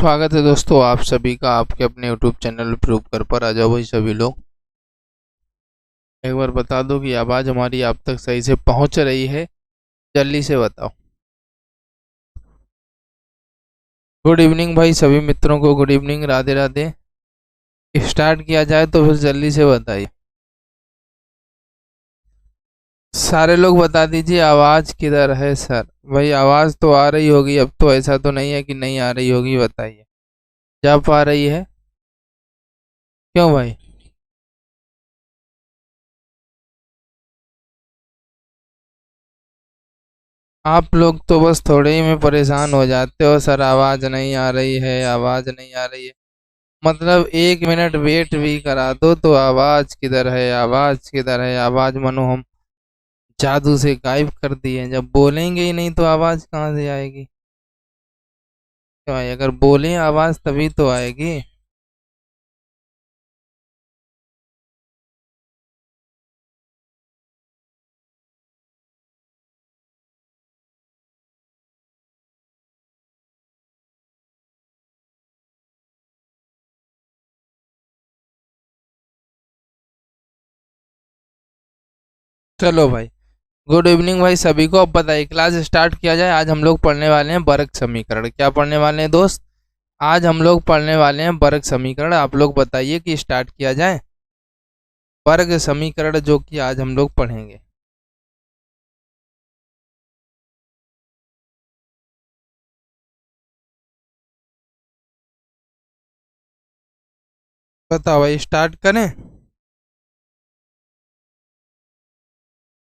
स्वागत है दोस्तों आप सभी का आपके अपने YouTube चैनल प्रूव कर पर आ जाओ भाई सभी लोग। एक बार बता दो कि आवाज़ हमारी आप तक सही से पहुंच रही है, जल्दी से बताओ। गुड इवनिंग भाई सभी मित्रों को, good evening, Radhe Radhe. Start किया जाए तो फिर जल्दी से बताइए। सारे लोग बता दीजिए आवाज़ किधर है सर। भाई आवाज़ तो आ रही होगी, अब तो ऐसा तो नहीं है कि नहीं आ रही होगी, बताइए। जब आ रही है क्यों भाई? आप लोग तो बस थोड़े ही में परेशान हो जाते हो सर, आवाज़ नहीं आ रही है, आवाज़ नहीं आ रही है। मतलब 1 मिनट वेट भी करा दो तो आवाज़ किधर है, आवाज़ किधर है, आवाज़ मानो हम जादू से गायब कर दिए। जब बोलेंगे ही नहीं तो आवाज़ कहाँ से आएगी? क्यों भाई, अगर बोलें आवाज़ तभी तो आएगी। चलो भाई, गुड इवनिंग भाई सभी को। अब बताइए क्लास स्टार्ट किया जाए। आज हम लोग पढ़ने वाले हैं वर्ग समीकरण। क्या पढ़ने वाले हैं दोस्त? आज हम लोग पढ़ने वाले हैं वर्ग समीकरण। आप लोग बताइए कि स्टार्ट किया जाए वर्ग समीकरण, जो कि आज हम लोग पढ़ेंगे। बताओ भाई, स्टार्ट करें?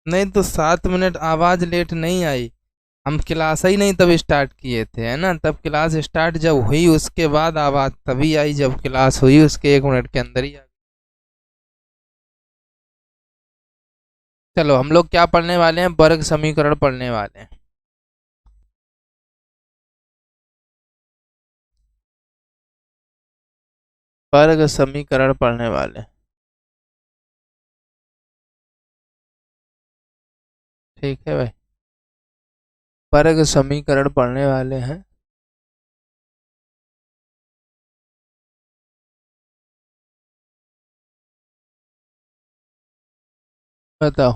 नहीं तो 7 मिनट आवाज़ लेट नहीं आई। हम क्लास ही नहीं तब स्टार्ट किए थे, है ना? तब क्लास स्टार्ट जब हुई उसके बाद आवाज़ तभी आई, जब क्लास हुई उसके 1 मिनट के अंदर ही आ गई। चलो हम लोग क्या पढ़ने वाले हैं? वर्ग समीकरण पढ़ने वाले हैं। वर्ग समीकरण पढ़ने वाले हैं, ठीक है भाई। वर्ग समीकरण पढ़ने वाले हैं। बताओ।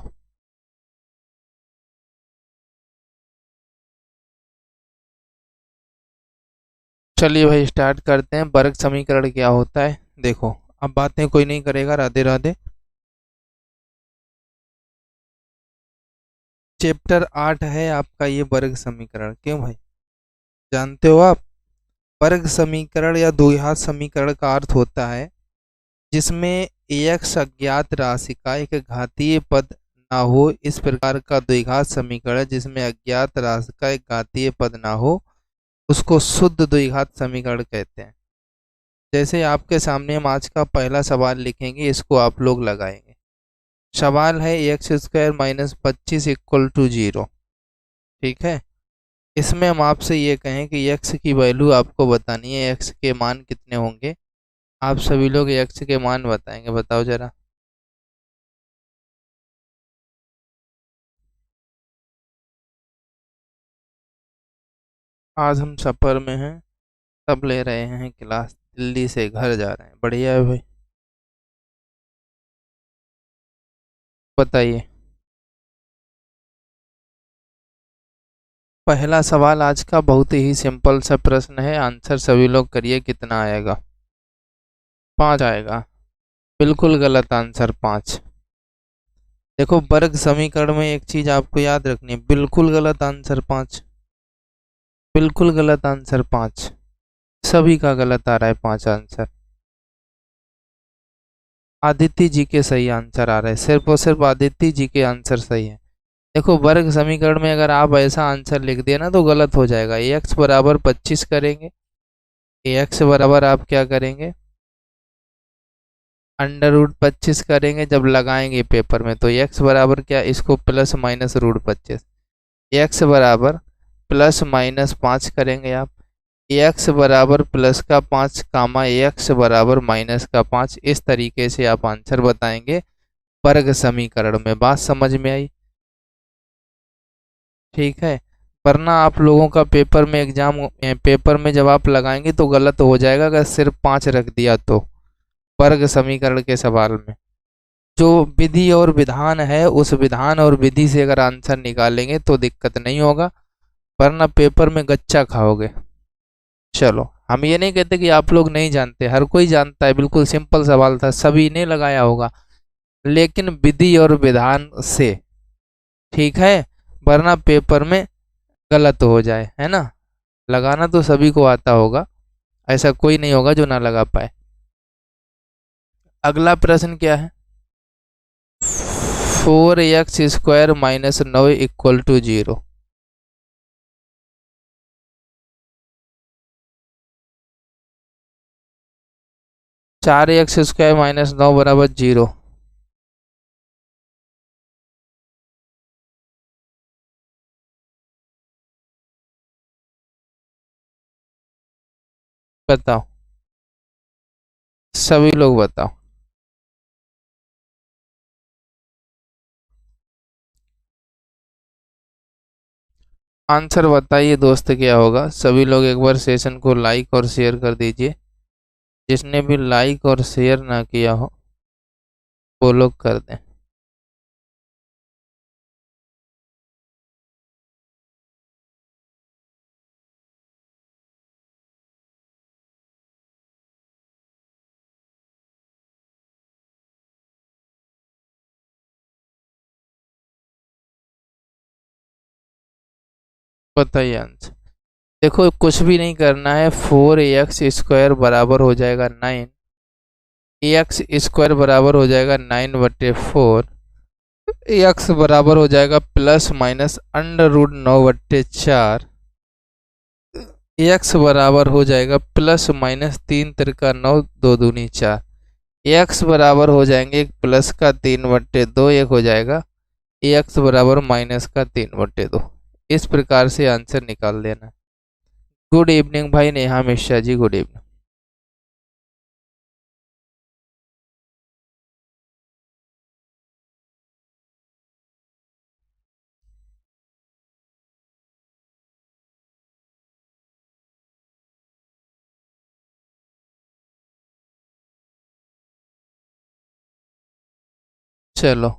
चलिए भाई स्टार्ट करते हैं। वर्ग समीकरण क्या होता है देखो। अब बातें कोई नहीं करेगा, राधे राधे। चैप्टर 8 है आपका ये वर्ग समीकरण। क्यों भाई, जानते हो आप? वर्ग समीकरण या द्विघात समीकरण का अर्थ होता है जिसमें एक्स अज्ञात राशि का एक घातीय पद ना हो। इस प्रकार का द्विघात समीकरण जिसमें अज्ञात राशि का एक घातीय पद ना हो उसको शुद्ध द्विघात समीकरण कहते हैं। जैसे आपके सामने हम आज का पहला सवाल लिखेंगे, इसको आप लोग लगाएंगे। सवाल है x² - 25 = 0। ठीक है, इसमें हम आपसे ये कहें कि x की वैल्यू आपको बतानी है, x के मान कितने होंगे। आप सभी लोग x के मान बताएंगे, बताओ जरा। आज हम सफ़र में हैं, सब ले रहे हैं क्लास, दिल्ली से घर जा रहे हैं। बढ़िया है भाई, बताइए। पहला सवाल आज का बहुत ही सिंपल सा प्रश्न है, आंसर सभी लोग करिए, कितना आएगा? 5 आएगा। बिल्कुल गलत आंसर, 5। देखो वर्ग समीकरण में एक चीज आपको याद रखनी है, बिल्कुल गलत आंसर 5। बिल्कुल गलत आंसर 5। सभी का गलत आ रहा है 5 आंसर। आदित्य जी के सही आंसर आ रहे हैं, सिर्फ और सिर्फ आदित्य जी के आंसर सही है। देखो वर्ग समीकरण में अगर आप ऐसा आंसर लिख दिए ना तो गलत हो जाएगा। x बराबर 25 करेंगे, x बराबर आप क्या करेंगे? √25 करेंगे। जब लगाएंगे पेपर में तो x बराबर क्या, इसको प्लस माइनस √25। x बराबर +- 5 करेंगे आप। x बराबर प्लस का 5 कामा x बराबर माइनस का 5, इस तरीके से आप आंसर बताएंगे वर्ग समीकरण में। बात समझ में आई? ठीक है। वरना आप लोगों का पेपर में जब आप लगाएंगे तो गलत हो जाएगा अगर सिर्फ 5 रख दिया तो वर्ग समीकरण के सवाल में। जो विधि और विधान है उस विधान और विधि से अगर आंसर निकालेंगे तो दिक्कत नहीं होगा, वरना पेपर में गच्चा खाओगे। चलो, हम ये नहीं कहते कि आप लोग नहीं जानते, हर कोई जानता है, बिल्कुल सिंपल सवाल था, सभी ने लगाया होगा, लेकिन विधि और विधान से, ठीक है, वरना पेपर में गलत हो जाए, है ना। लगाना तो सभी को आता होगा, ऐसा कोई नहीं होगा जो ना लगा पाए। अगला प्रश्न क्या है? 4x² minus 9 equal to 0। चार एक्स स्क्वायर माइनस 9 बराबर 0। बताओ, सभी लोग बताओ। आंसर बताइए दोस्त, क्या होगा? सभी लोग एक बार सेशन को लाइक और शेयर कर दीजिए। जिसने भी लाइक और शेयर ना किया हो वो लोग कर दें। बताइए आंसर। देखो, कुछ भी नहीं करना है, 4x² बराबर हो जाएगा 9, ax² बराबर हो जाएगा 9/4, ax बराबर हो जाएगा प्लस माइनस √9/4, ax बराबर हो जाएगा प्लस माइनस 3 तिरका 9, 2 दूनी 4, ax बराबर हो जाएंगे एक प्लस का 3/2, एक हो जाएगा ax बराबर माइनस का 3/2। इस प्रकार से आंसर निकाल देना। गुड इवनिंग भाई नेहा मिश्रा जी, गुड इवनिंग। चलो,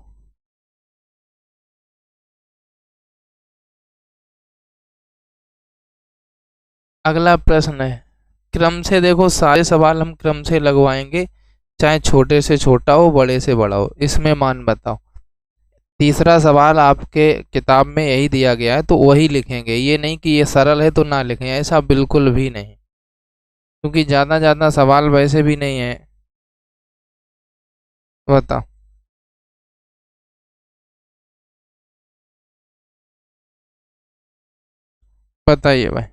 अगला प्रश्न है, क्रम से देखो, सारे सवाल हम क्रम से लगवाएंगे, चाहे छोटे से छोटा हो बड़े से बड़ा हो। इसमें मान बताओ। तीसरा सवाल आपके किताब में यही दिया गया है तो वही लिखेंगे, ये नहीं कि ये सरल है तो ना लिखें, ऐसा बिल्कुल भी नहीं, क्योंकि ज़्यादा ज़्यादा सवाल वैसे भी नहीं है। बताओ, बताइए भाई।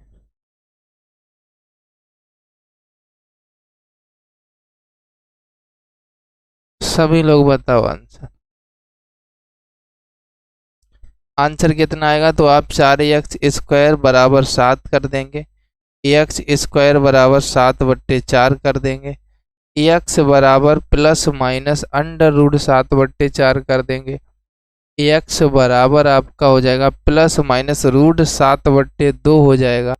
सभी लोग बताओ आंसर। आंसर कितना आएगा? तो आप 4x² बराबर 7 कर देंगे, x² बराबर 7/4 कर देंगे, x बराबर प्लस माइनस √7/4 कर देंगे, x बराबर आपका हो जाएगा प्लस माइनस √7/2 हो जाएगा।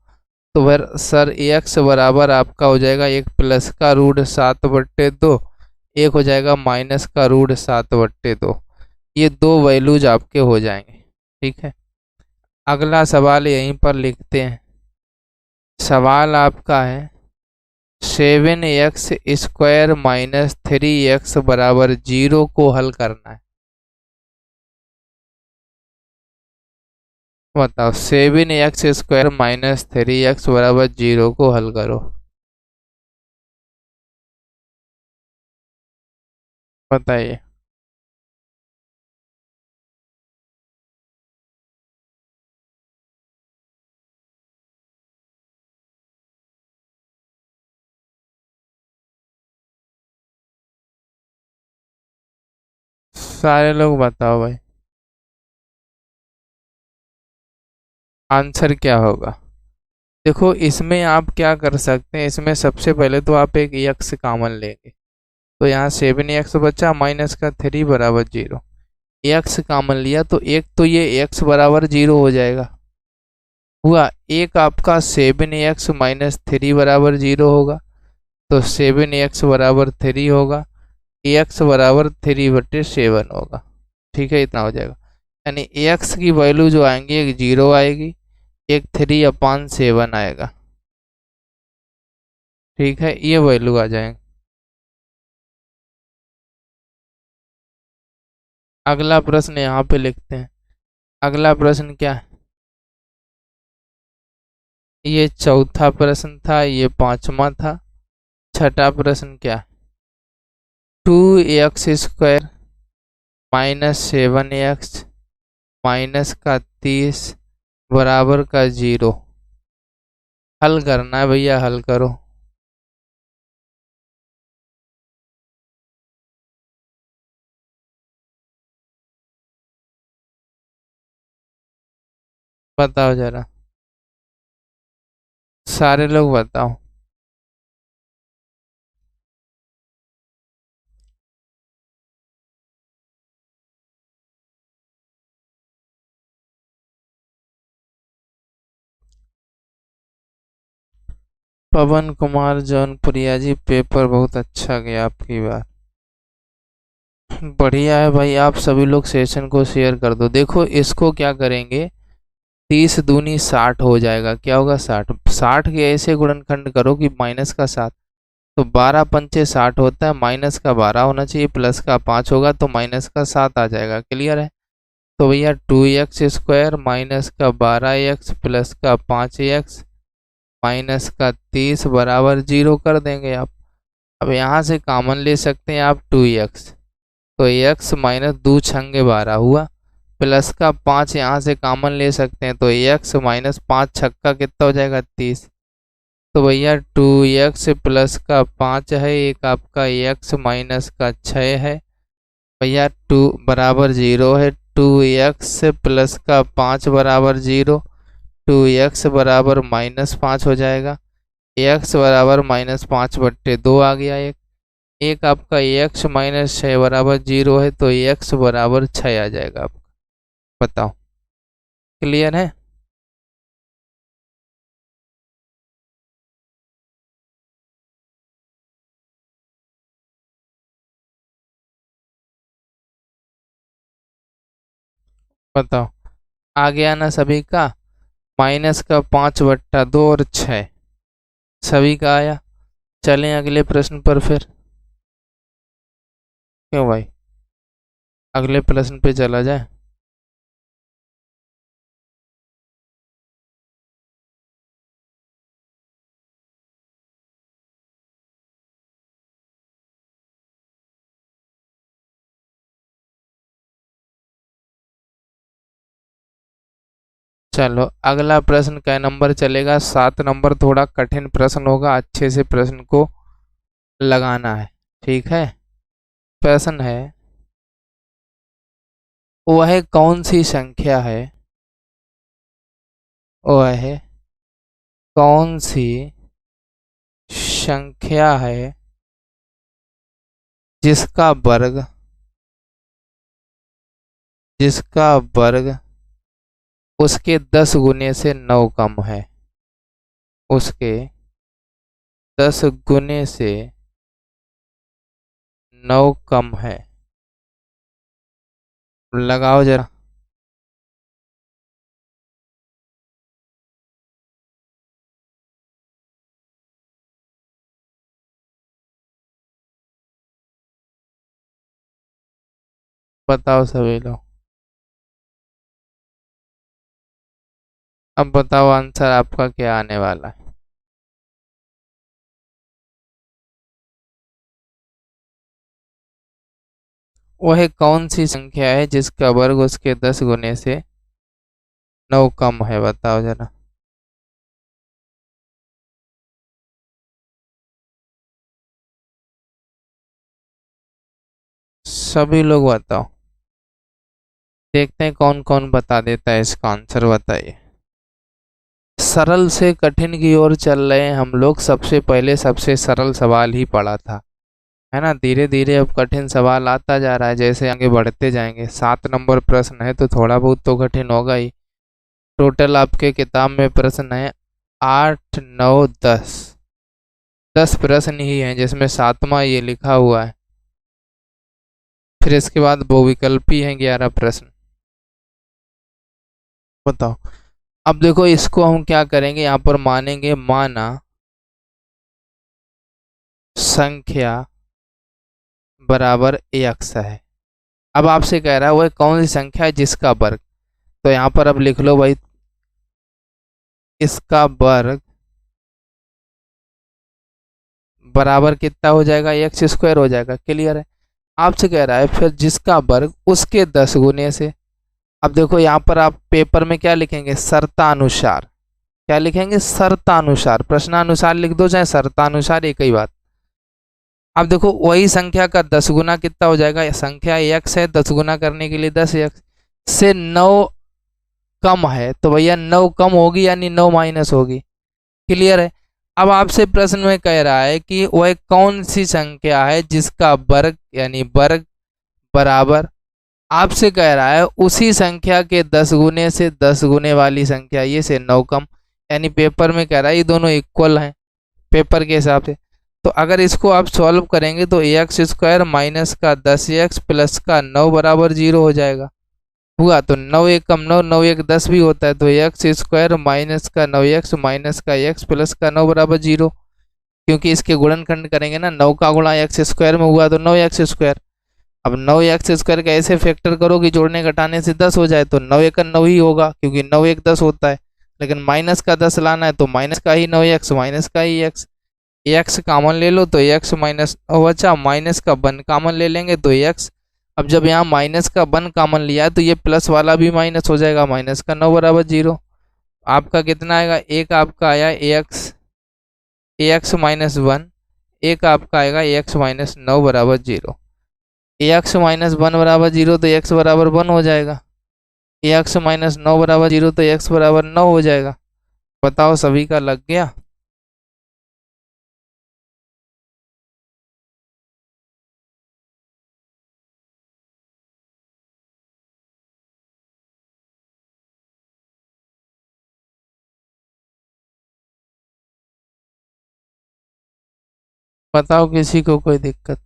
तो फिर सर x बराबर आपका हो जाएगा एक प्लस का √7/2, एक हो जाएगा माइनस का √7/2। ये दो वैल्यूज आपके हो जाएंगे, ठीक है। अगला सवाल यहीं पर लिखते हैं। सवाल आपका है 7x² माइनस 3x बराबर 0 को हल करना है। बताओ, 7x² माइनस 3x बराबर 0 को हल करो। बताइए। सारे लोग बताओ भाई, आंसर क्या होगा? देखो, इसमें आप क्या कर सकते हैं, इसमें सबसे पहले तो आप एक एक्स कॉमन लेंगे, तो यहाँ 7x बचा माइनस का 3 बराबर 0। एक्स कॉमन लिया तो एक तो ये एक्स बराबर 0 हो जाएगा, हुआ। एक आपका 7x माइनस 3 बराबर 0 होगा, तो 7x बराबर 3 होगा, एक्स बराबर 3/7 होगा। ठीक है, इतना हो जाएगा। यानी एक्स की वैल्यू जो आएंगी, एक 0 आएगी, एक 3/7 आएगा। ठीक है, ये वैल्यू आ जाएंगे। अगला प्रश्न यहाँ पे लिखते हैं। अगला प्रश्न क्या है? ये चौथा प्रश्न था, ये पांचवा था। छठा प्रश्न क्या है? 2x² माइनस 7x माइनस का 30 बराबर का 0। हल करना है भैया, हल करो। बताओ जरा, सारे लोग बताओ। पवन कुमार जौनपुरिया जी, पेपर बहुत अच्छा गया आपकी बार। बढ़िया है भाई, आप सभी लोग सेशन को शेयर कर दो। देखो इसको क्या करेंगे, 30 दूनी 60 हो जाएगा। क्या होगा? 60। 60 के ऐसे गुणनखंड करो कि माइनस का 7, तो 12 पंचे 60 होता है, माइनस का 12 होना चाहिए, प्लस का 5 होगा, तो माइनस का 7 आ जाएगा। क्लियर है? तो भैया 2x² माइनस का 12x प्लस का 5x माइनस का 30 बराबर 0 कर देंगे आप। अब यहाँ से कॉमन ले सकते हैं आप 2x, तो x माइनस 2 छंगे 12 हुआ, प्लस का 5 यहाँ से कॉमन ले सकते हैं, तो x माइनस 5 छक्का कितना हो जाएगा? 30। तो भैया 2x प्लस का 5 है, एक आपका x माइनस का 6 है। भैया 2 बराबर 0 है, 2x प्लस का 5 बराबर 0, 2x बराबर -5 हो जाएगा। x बराबर -5/2 आ गया। एक आपका x माइनस 6 बराबर 0 है, तो x बराबर 6 आ जाएगा आपका। बताओ, क्लियर है? बताओ, आ गया ना सभी का? माइनस का 5/2 और 6 सभी का आया। चलें अगले प्रश्न पर फिर। क्यों भाई, अगले प्रश्न पे चला जाए। चलो अगला प्रश्न कै नंबर चलेगा? 7 नंबर। थोड़ा कठिन प्रश्न होगा, अच्छे से प्रश्न को लगाना है। ठीक है? प्रश्न है, वह कौन सी संख्या है, वह कौन सी संख्या है जिसका वर्ग, जिसका वर्ग उसके 10 गुने से 9 कम है, उसके 10 गुने से 9 कम है। लगाओ जरा। बताओ सभी लोग, अब बताओ आंसर आपका क्या आने वाला है। वह कौन सी संख्या है जिसका वर्ग उसके 10 गुने से 9 कम है? बताओ जरा। सभी लोग बताओ, देखते हैं कौन कौन बता देता है इसका आंसर। बताइए। सरल से कठिन की ओर चल रहे हैं हम लोग। सबसे पहले सबसे सरल सवाल ही पढ़ा था, है ना? धीरे धीरे अब कठिन सवाल आता जा रहा है, जैसे आगे बढ़ते जाएंगे। 7 नंबर प्रश्न है तो थोड़ा बहुत तो कठिन होगा ही। टोटल आपके किताब में प्रश्न है 8, 9, 10। 10 प्रश्न ही हैं जिसमें सातवां ये लिखा हुआ है। फिर इसके बाद बहुविकल्पी हैं 11 प्रश्न। बताओ। अब देखो इसको हम क्या करेंगे, यहाँ पर मानेंगे माना संख्या बराबर x है। अब आपसे कह रहा है वह कौन सी संख्या है जिसका वर्ग। तो यहाँ पर अब लिख लो भाई, इसका वर्ग बराबर कितना हो जाएगा, एक्स स्क्वायर हो जाएगा। क्लियर है। आपसे कह रहा है फिर जिसका वर्ग उसके 10 गुने से। अब देखो यहाँ पर आप पेपर में क्या लिखेंगे, शर्तानुसार। क्या लिखेंगे, शर्तानुसार। प्रश्नानुसार लिख दो चाहे शर्तानुसार, एक ही बात। अब देखो वही संख्या का 10 गुना कितना हो जाएगा, संख्या x है, 10 गुना करने के लिए 10x से 9 कम है तो भैया 9 कम होगी यानी 9 माइनस होगी। क्लियर है। अब आपसे प्रश्न में कह रहा है कि वह कौन सी संख्या है जिसका वर्ग यानी वर्ग बराबर, आपसे कह रहा है उसी संख्या के 10 गुने से 10 गुने वाली संख्या ये से 9 कम, यानी पेपर में कह रहा है ये दोनों इक्वल हैं पेपर के हिसाब से। तो अगर इसको आप सॉल्व करेंगे तो एक्स स्क्वायर माइनस का 10x प्लस का 9 बराबर 0 हो जाएगा। हुआ तो 9 एक कम 9, 9 एक 10 भी होता है, तो एक्स स्क्वायर माइनस का 9x माइनस का x प्लस का 9 बराबर 0। क्योंकि इसके गुणनखंड करेंगे ना, 9 का गुणा एक्स स्क्वायर में हुआ तो 9x स्क्वायर। अब 9x स्क्वायर का ऐसे फैक्टर करो कि जोड़ने घटाने से 10 हो जाए, तो 9 एक 9 ही होगा क्योंकि 9 एक 10 होता है। लेकिन माइनस का 10 लाना है तो माइनस का ही 9x माइनस का ही x कॉमन ले लो तो x माइनस बचा, माइनस का 1 कॉमन ले लेंगे तो x। अब जब यहाँ माइनस का 1 कॉमन लिया है तो ये प्लस वाला भी माइनस हो जाएगा, माइनस का 9 बराबर 0। आपका कितना आएगा, एक आपका आया ax माइनस 1, एक आपका आएगा ax माइनस 9 बराबर 0। ax माइनस 1 बराबर 0 तो x बराबर 1 हो जाएगा, ax माइनस 9 बराबर 0 तो x बराबर 9 हो जाएगा। बताओ सभी का लग गया। बताओ किसी को कोई दिक्कत।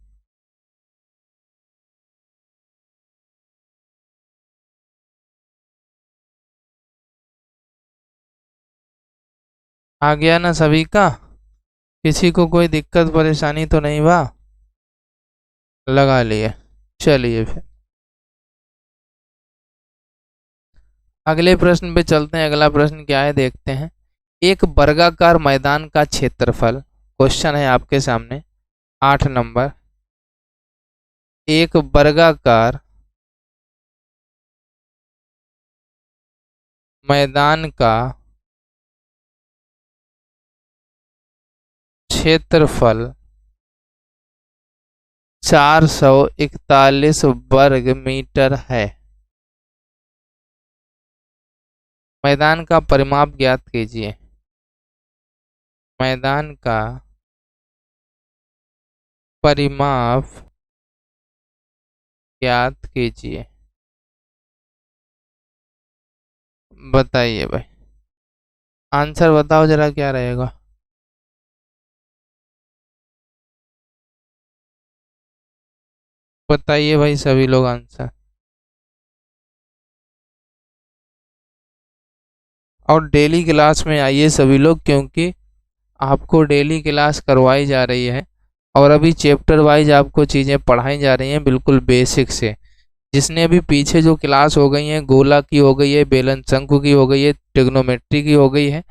आ गया ना सभी का, किसी को कोई दिक्कत परेशानी तो नहीं बा, लगा लिए। चलिए फिर अगले प्रश्न पे चलते हैं। अगला प्रश्न क्या है देखते हैं। एक वर्गाकार मैदान का क्षेत्रफल, क्वेश्चन है आपके सामने 8 नंबर। एक वर्गाकार मैदान का क्षेत्रफल 441 वर्ग मीटर है। मैदान का परिमाप ज्ञात कीजिए। मैदान का परिमाप ज्ञात कीजिए। बताइए भाई, आंसर बताओ जरा क्या रहेगा। बताइए भाई सभी लोग आंसर। और डेली क्लास में आइए सभी लोग, क्योंकि आपको डेली क्लास करवाई जा रही है और अभी चैप्टर वाइज आपको चीज़ें पढ़ाई जा रही हैं बिल्कुल बेसिक से। जिसने अभी पीछे जो क्लास हो गई हैं, गोला की हो गई है, बेलन शंकु की हो गई है, ट्रिग्नोमेट्री की हो गई है,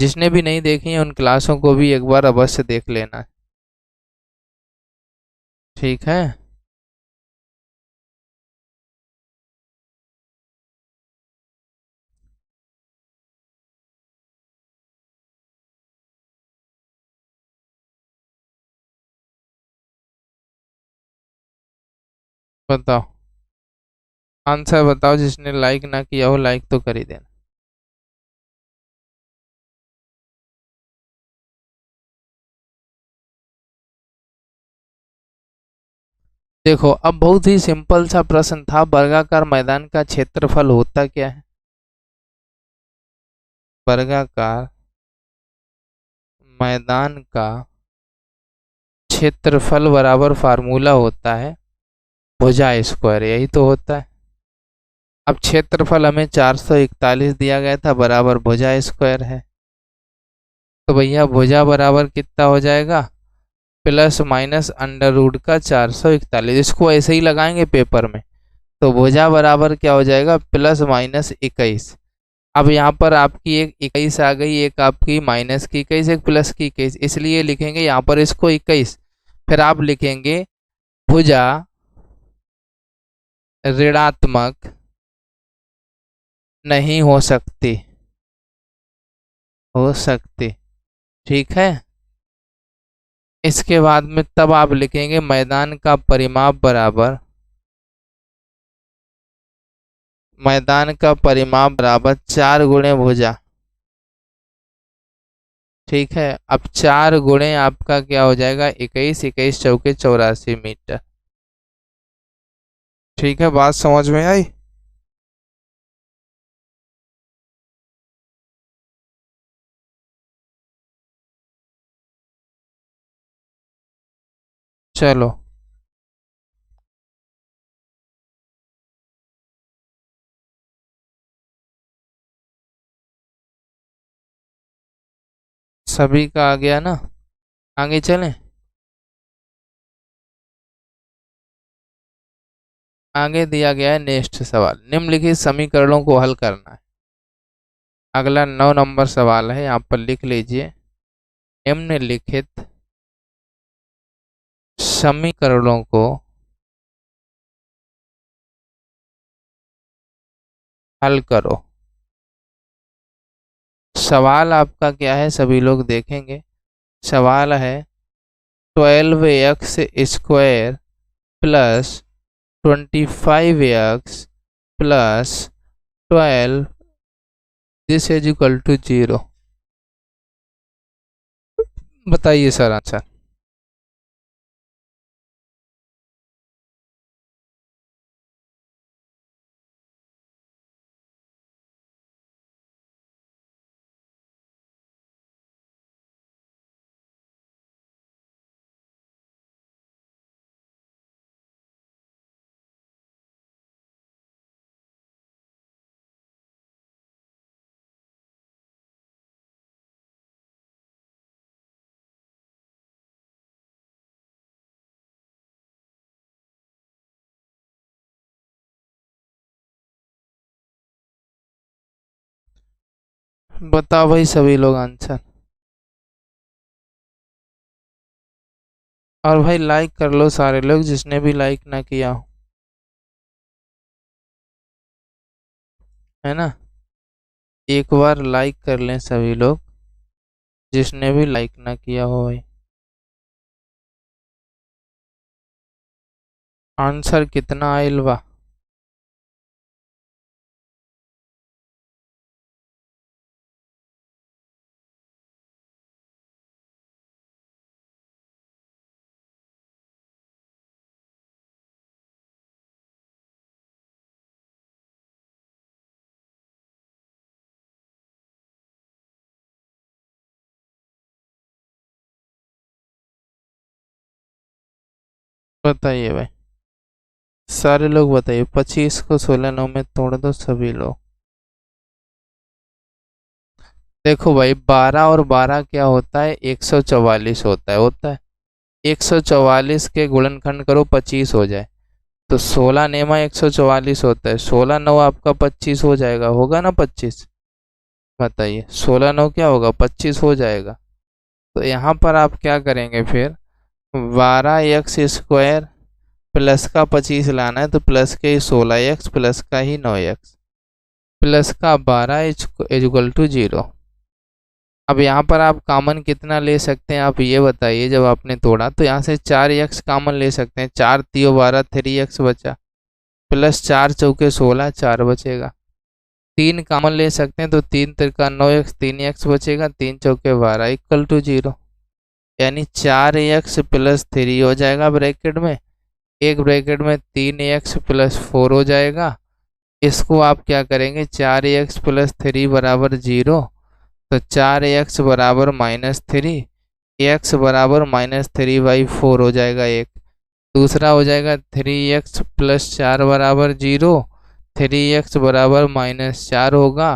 जिसने भी नहीं देखी है उन क्लासों को भी एक बार अवश्य देख लेना है। ठीक है। बताओ आंसर बताओ, जिसने लाइक ना किया हो लाइक तो कर ही देना। देखो अब बहुत ही सिंपल सा प्रश्न था, वर्गाकार मैदान का क्षेत्रफल होता क्या है। वर्गाकार मैदान का क्षेत्रफल बराबर फार्मूला होता है भुजा स्क्वायर, यही तो होता है। अब क्षेत्रफल हमें 441 दिया गया था, बराबर भुजा स्क्वायर है। तो भैया भुजा बराबर कितना हो जाएगा, प्लस माइनस अंडर रूट का 441। इसको ऐसे ही लगाएंगे पेपर में, तो भुजा बराबर क्या हो जाएगा, प्लस माइनस 21। अब यहाँ पर आपकी एक 21 आ गई, एक आपकी माइनस की 21, एक प्लस की 21, इसलिए लिखेंगे यहाँ पर इसको 21। फिर आप लिखेंगे भुजा ऋणात्मक नहीं हो सकती, ठीक है। इसके बाद में तब आप लिखेंगे मैदान का परिमाप बराबर, मैदान का परिमाप बराबर 4 गुणे भुजा, ठीक है। अब 4 गुणे आपका क्या हो जाएगा, 21, 21 चौके 84 मीटर, ठीक है। बात समझ में आई। चलो सभी का आ गया ना, आगे चलें। आगे दिया गया है नेक्स्ट सवाल, निम्नलिखित समीकरणों को हल करना है। अगला 9 नंबर सवाल है, यहाँ पर लिख लीजिए, निम्नलिखित समीकरणों को हल करो। सवाल आपका क्या है, सभी लोग देखेंगे। सवाल है 12x square plus 25x plus 12 this is equal to 0। बताइए सर आंसर। बताओ भाई सभी लोग आंसर। और भाई लाइक कर लो सारे लोग, जिसने भी लाइक ना किया हो, है ना। एक बार लाइक कर लें सभी लोग, जिसने भी लाइक ना किया हो भाई। आंसर कितना आइल बा। बताइए भाई सारे लोग बताइए। 25 को 16 9 में तोड़ दो सभी लोग। देखो भाई 12 और 12 क्या होता है, 144 होता है। 144 के गुणनखंड करो 25 हो जाए, तो 16 नेमा 144 होता है, 16 9 आपका 25 हो जाएगा, होगा ना 25। बताइए 16 9 क्या होगा, 25 हो जाएगा। तो यहाँ पर आप क्या करेंगे फिर, 12x स्क्वायर प्लस का 25 लाना है, तो प्लस के 16x प्लस का ही 9x प्लस का 12 इक्वल टू 0। अब यहाँ पर आप कॉमन कितना ले सकते हैं, आप ये बताइए। जब आपने तोड़ा तो यहाँ से 4x कॉमन ले सकते हैं, 4 3 12 3x बचा, प्लस 4 चौके 16 4 बचेगा। 3 कॉमन ले सकते हैं, तो 3 तिरका 9x 3x बचेगा, 3 चौके 12 इक्वल टू 0। यानी 4x प्लस 3 हो जाएगा ब्रैकेट में, एक ब्रैकेट में 3x प्लस 4 हो जाएगा। इसको आप क्या करेंगे, 4x प्लस 3 बराबर 0, तो 4x बराबर -3, x बराबर -3/4 हो जाएगा एक। दूसरा हो जाएगा 3x + 4 बराबर 0, 3x बराबर -4 होगा,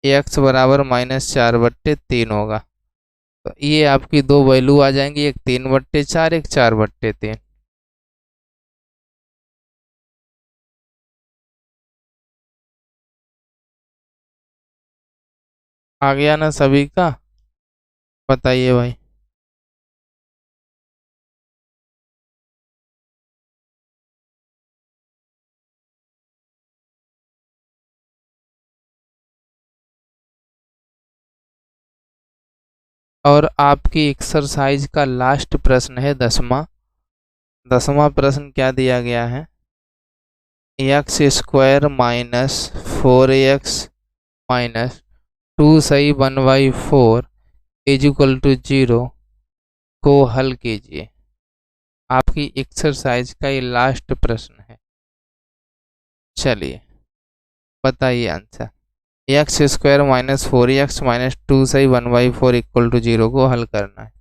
x बराबर -4/3 होगा। तो ये आपकी दो वैल्यू आ जाएंगी, एक 3/4, एक 4/3। आ गया ना सभी का? बताइए भाई। और आपकी एक्सरसाइज का लास्ट प्रश्न है 10वां। 10वां प्रश्न क्या दिया गया है? x² - 4x -2 सही 1/4 = 0 को हल कीजिए। आपकी एक्सरसाइज का ये लास्ट प्रश्न है। चलिए बताइए आंसर। x² - 4x -2 सही 1/4 = 0 को हल करना है।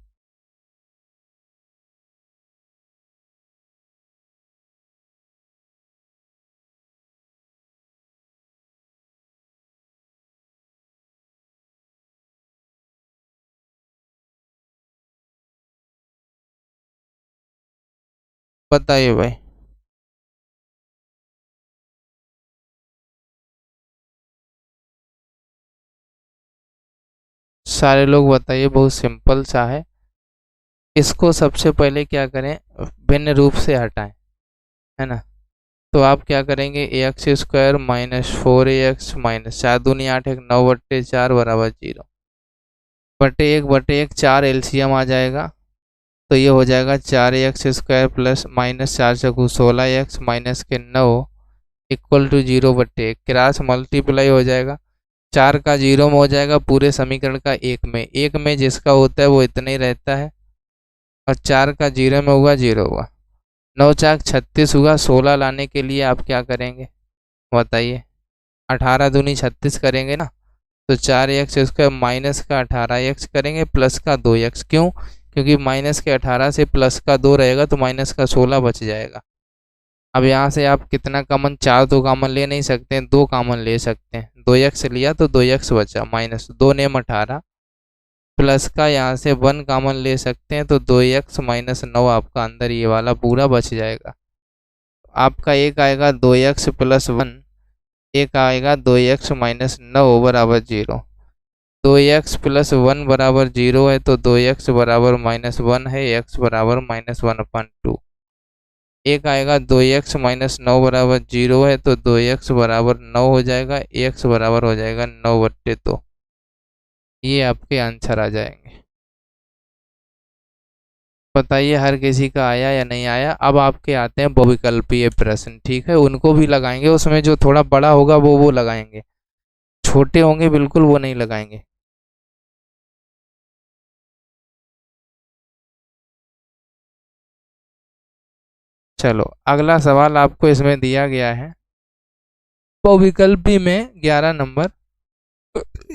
बताइए भाई। सारे लोग बताइए, बहुत सिंपल सा है। इसको सबसे पहले क्या करें, भिन्न रूप से हटाएं, है ना। तो आप क्या करेंगे, x² - 4ax -4 दूनी 8 1 9/4 बराबर 0 बटे 1/1 4 एलसीएम आ जाएगा। तो ये हो जाएगा 4x² plus -4 × 16x -9 = 0/1 cross multiply हो जाएगा। 4 का 0 में हो जाएगा, पूरे समीकरण का 1 में, 1 में जिसका होता है वो इतना ही रहता है, और 4 का 0 में हुआ 0 हुआ। 9 4 36 हुआ। 16 लाने के लिए आप क्या करेंगे बताइए। 18 दूनी 36 करेंगे ना। तो 4x² माइनस का 18x करेंगे प्लस का 2x। क्यों? क्योंकि माइनस के 18 से प्लस का 2 रहेगा तो माइनस का 16 बच जाएगा। अब यहाँ से आप कितना कॉमन, 4 तो कॉमन ले नहीं सकते हैं, 2 कॉमन ले सकते हैं। 2x लिया तो 2x बचा, -2 नेम 18 प्लस का यहाँ से 1 कॉमन ले सकते हैं, तो 2x - 9 आपका अंदर ये वाला पूरा बच जाएगा। आपका एक आएगा 2x + 1, एक आएगा 2x - 9 बराबर 0। 2x + 1 बराबर 0 है, तो 2x बराबर -1 है, x बराबर -1/2। एक आएगा 2x - 9 बराबर 0 है, तो 2x बराबर 9 हो जाएगा, x बराबर हो जाएगा 9/2। ये आपके आंसर आ जाएंगे। बताइए हर किसी का आया या नहीं आया। अब आपके आते हैं बहुविकल्पीय प्रश्न, ठीक है, उनको भी लगाएंगे। उसमें जो थोड़ा बड़ा होगा वो लगाएंगे, छोटे होंगे बिल्कुल वो नहीं लगाएंगे। चलो अगला सवाल आपको इसमें दिया गया है। बहुविकल्पी में 11 नंबर,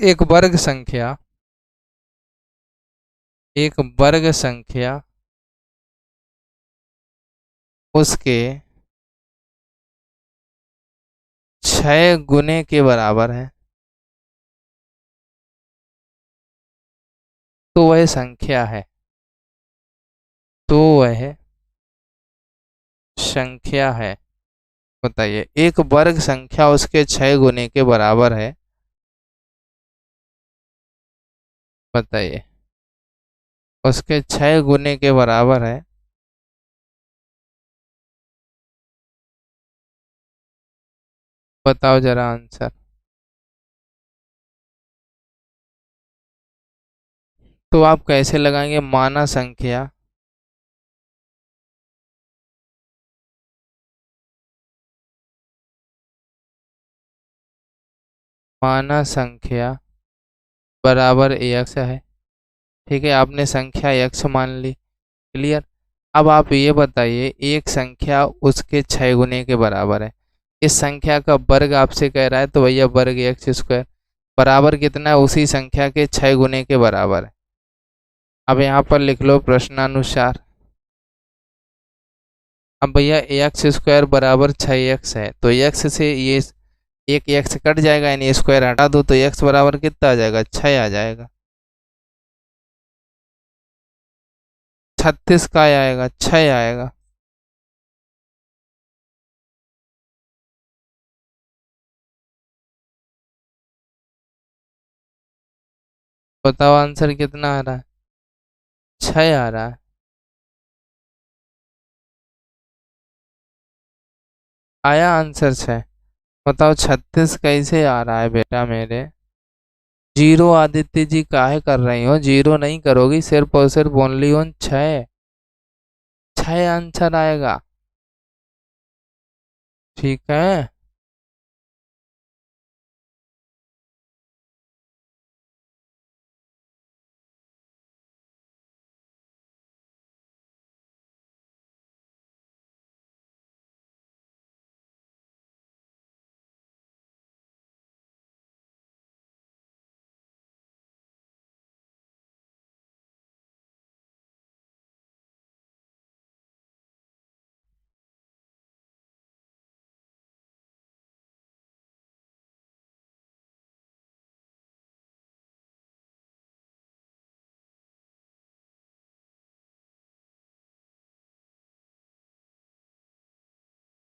एक वर्ग संख्या, एक वर्ग संख्या उसके 6 गुने के बराबर है, तो वह संख्या है। तो वह संख्या है। बताइए, एक वर्ग संख्या उसके 6 गुने के बराबर है। बताइए, उसके 6 गुने के बराबर है। बताओ जरा आंसर। तो आप कैसे लगाएंगे, माना संख्या माना संख्या बराबर x है। ठीक है, आपने संख्या x मान ली, क्लियर। अब आप ये बताइए, एक संख्या उसके 6 गुने के बराबर है, इस संख्या का वर्ग आपसे कह रहा है, तो भैया वर्ग x²। बराबर कितना है, उसी संख्या के 6 गुने के बराबर है। अब यहाँ पर लिख लो प्रश्नानुसार। अब भैया एक्स स्क्वायर बराबर 6x है, तो x से ये एक x कट जाएगा, यानी स्क्वायर हटा दो तो x बराबर कितना आ जाएगा, 6 आ जाएगा। 36 का आएगा, 6 आएगा। बताओ आंसर कितना आ रहा है, 6 आ रहा है। आया आंसर 6। बताओ 36 कैसे आ रहा है बेटा मेरे। जीरो आदित्य जी काहे कर रही हो, जीरो नहीं करोगी, सिर्फ और सिर्फ ओनली ऑन 6। 6 आंसर आएगा। ठीक है।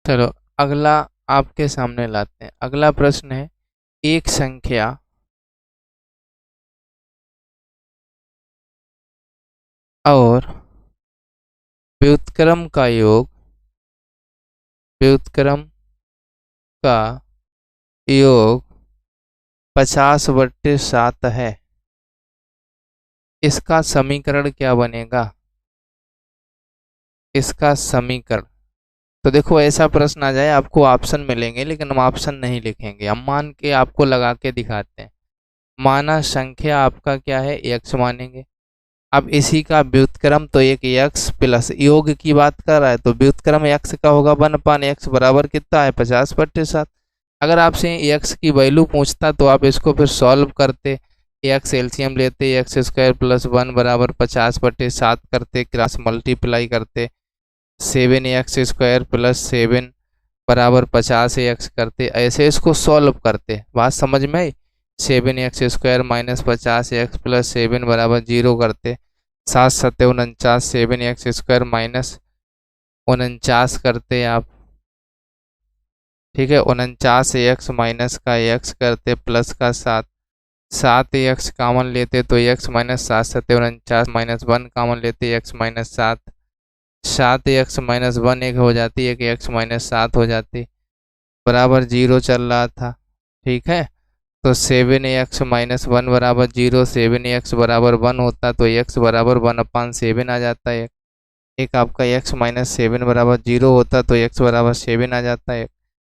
चलो अगला आपके सामने लाते हैं। अगला प्रश्न है, एक संख्या और व्युत्क्रम का योग, व्युत्क्रम का योग 50/7 है, इसका समीकरण क्या बनेगा। इसका समीकरण, तो देखो ऐसा प्रश्न आ जाए आपको ऑप्शन मिलेंगे, लेकिन हम ऑप्शन नहीं लिखेंगे, हम मान के आपको लगा के दिखाते हैं। माना संख्या आपका क्या है, x मानेंगे। अब इसी का व्युत्क्रम तो एक x प्लस योग की बात कर रहा है, तो व्युत्क्रम x का होगा 1/x बराबर कितना है, 50/7। अगर आपसे x की वैल्यू पूछता तो आप इसको फिर सॉल्व करते, x एलसीएम लेते, x² + 1 बराबर 50/7 करते, क्रॉस मल्टीप्लाई करते, 7x² + 7 बराबर 50x करते, ऐसे इसको सॉल्व करते। बात समझ में आई। 7x² - 50x + 7 बराबर 0 करते, 7 7 49, 7x² - 49 करते आप। ठीक है, 49x माइनस का x करते प्लस का 7, 7x कॉमन लेते तो x - 7 7 49 -1 कॉमन लेते, x - 7, 7x - 1 एक हो जाती है, कि x - 7 हो जाती, बराबर 0 चल रहा था। ठीक है, तो 7x - 1 बराबर 0, 7x बराबर 1 होता तो x बराबर 1/7 आ जाता है। एक आपका x - 7 बराबर 0 होता तो x बराबर 7 आ जाता है।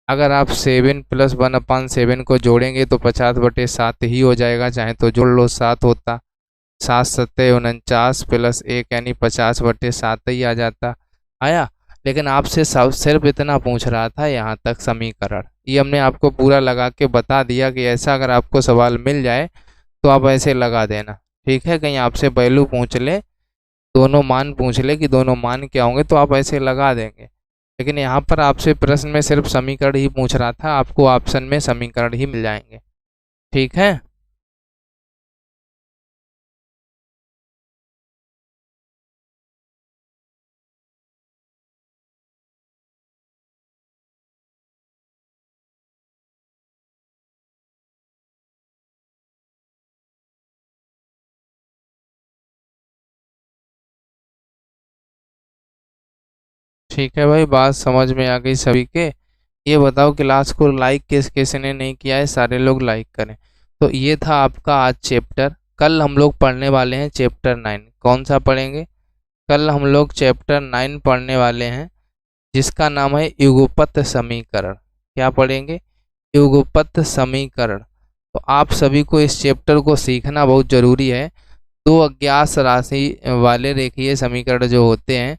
अगर आप 7 + 1/7 को जोड़ेंगे तो 50/7 ही हो जाएगा, चाहे तो जोड़ लो, 7 होता, 7 7 49 प्लस 1 यानी 50/7 ही आ जाता। आया। लेकिन आपसे सब सिर्फ इतना पूछ रहा था यहाँ तक समीकरण, ये हमने आपको पूरा लगा के बता दिया कि ऐसा अगर आपको सवाल मिल जाए तो आप ऐसे लगा देना। ठीक है, कहीं आपसे वैल्यू पूछ ले, दोनों मान पूछ ले कि दोनों मान क्या होंगे, तो आप ऐसे लगा देंगे। लेकिन यहाँ पर आपसे प्रश्न में सिर्फ समीकरण ही पूछ रहा था, आपको ऑप्शन में समीकरण ही मिल जाएंगे। ठीक है। ठीक है भाई, बात समझ में आ गई सभी के। ये बताओ क्लास को लाइक किसने नहीं किया है, सारे लोग लाइक करें। तो ये था आपका आज चैप्टर। कल हम लोग पढ़ने वाले हैं चैप्टर 9। कौन सा पढ़ेंगे, कल हम लोग चैप्टर 9 पढ़ने वाले हैं, जिसका नाम है युगपत समीकरण। क्या पढ़ेंगे, युगपत समीकरण। तो आप सभी को इस चैप्टर को सीखना बहुत ज़रूरी है। दो अज्ञात राशि वाले रेखीय समीकरण जो होते हैं,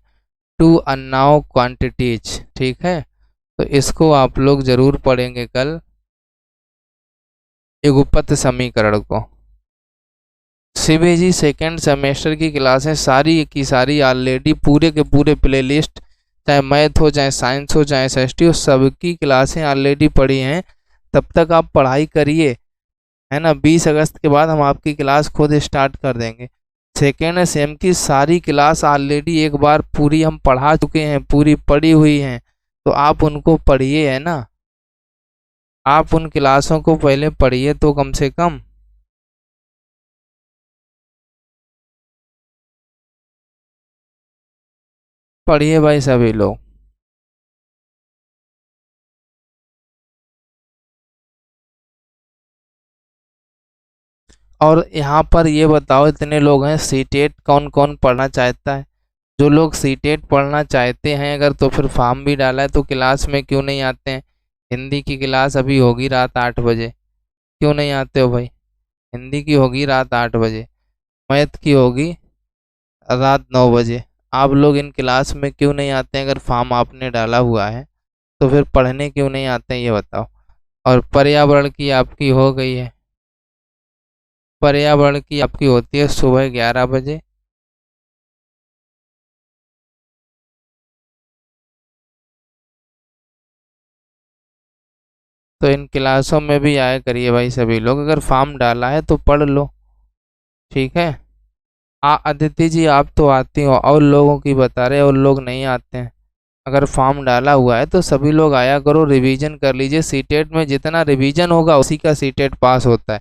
टू अननोन क्वांटिटीज, ठीक है, तो इसको आप लोग ज़रूर पढ़ेंगे कल। युगपत समीकरण को। सीबीएसई सेकेंड सेमेस्टर की क्लासें सारी की सारी ऑलरेडी पूरे के पूरे प्लेलिस्ट, चाहे मैथ हो चाहे साइंस हो चाहे एसएसटी हो, सबकी क्लासें ऑलरेडी पढ़ी हैं। तब तक आप पढ़ाई करिए, है ना। 20 अगस्त के बाद हम आपकी क्लास खुद स्टार्ट कर देंगे। सेकेंड सेम की सारी क्लास ऑलरेडी एक बार पूरी हम पढ़ा चुके हैं, पूरी पढ़ी हुई हैं, तो आप उनको पढ़िए, है ना। आप उन क्लासों को पहले पढ़िए तो कम से कम। पढ़िए भाई सभी लोग। और यहाँ पर ये बताओ, इतने लोग हैं, सीटेट कौन कौन पढ़ना चाहता है? जो लोग सीटेट पढ़ना चाहते हैं अगर, तो फिर फॉर्म भी डाला है, तो क्लास में क्यों नहीं आते हैं? हिंदी की क्लास अभी होगी रात 8 बजे, क्यों नहीं आते हो भाई? हिंदी की होगी रात 8 बजे, मैथ की होगी रात 9 बजे। आप लोग इन क्लास में क्यों नहीं आते हैं? अगर फॉर्म आपने डाला हुआ है तो फिर पढ़ने क्यों नहीं आते हैं, ये बताओ। और पर्यावरण की आपकी हो गई है, पर्यावरण की आपकी होती है सुबह 11 बजे। तो इन क्लासों में भी आया करिए भाई सभी लोग। अगर फॉर्म डाला है तो पढ़ लो, ठीक है। अदिति जी आप तो आती हो, और लोगों की बता रहे, और लोग नहीं आते हैं। अगर फॉर्म डाला हुआ है तो सभी लोग आया करो, रिवीजन कर लीजिए। सीटेट में जितना रिवीजन होगा उसी का सीटेट पास होता है।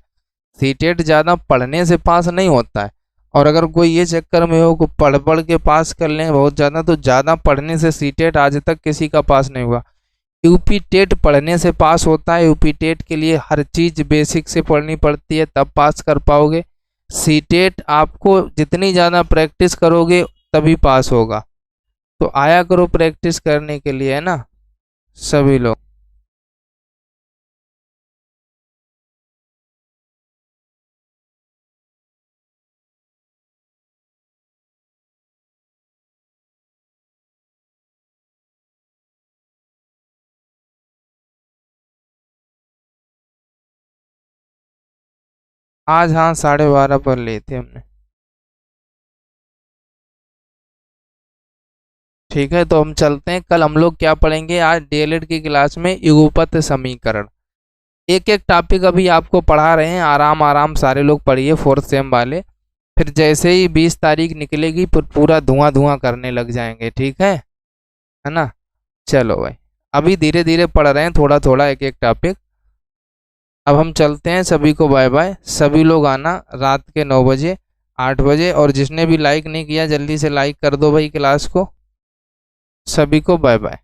सीटेट ज़्यादा पढ़ने से पास नहीं होता है। और अगर कोई ये चक्कर में हो कि पढ़ पढ़ के पास कर लें बहुत ज़्यादा, तो ज़्यादा पढ़ने से सीटेट आज तक किसी का पास नहीं हुआ। यूपी टेट पढ़ने से पास होता है। यूपी टेट के लिए हर चीज़ बेसिक से पढ़नी पड़ती है, तब पास कर पाओगे। सीटेट आपको जितनी ज़्यादा प्रैक्टिस करोगे तभी पास होगा। तो आया करो प्रैक्टिस करने के लिए, है ना सभी लोग। आज हाँ 12:30 पर लिए थे हमने। ठीक है, तो हम चलते हैं। कल हम लोग क्या पढ़ेंगे? आज डीएलएड की क्लास में युगपत समीकरण, एक एक टॉपिक अभी आपको पढ़ा रहे हैं। आराम आराम सारे लोग पढ़िए, फोर्थ सेम वाले। फिर जैसे ही 20 तारीख निकलेगी पूरा धुआं धुआं करने लग जाएंगे, ठीक है ना। चलो भाई, अभी धीरे धीरे पढ़ रहे हैं, थोड़ा थोड़ा एक एक टॉपिक। अब हम चलते हैं, सभी को बाय बाय। सभी लोग आना रात के 9 बजे 8 बजे। और जिसने भी लाइक नहीं किया जल्दी से लाइक कर दो भाई क्लास को। सभी को बाय बाय।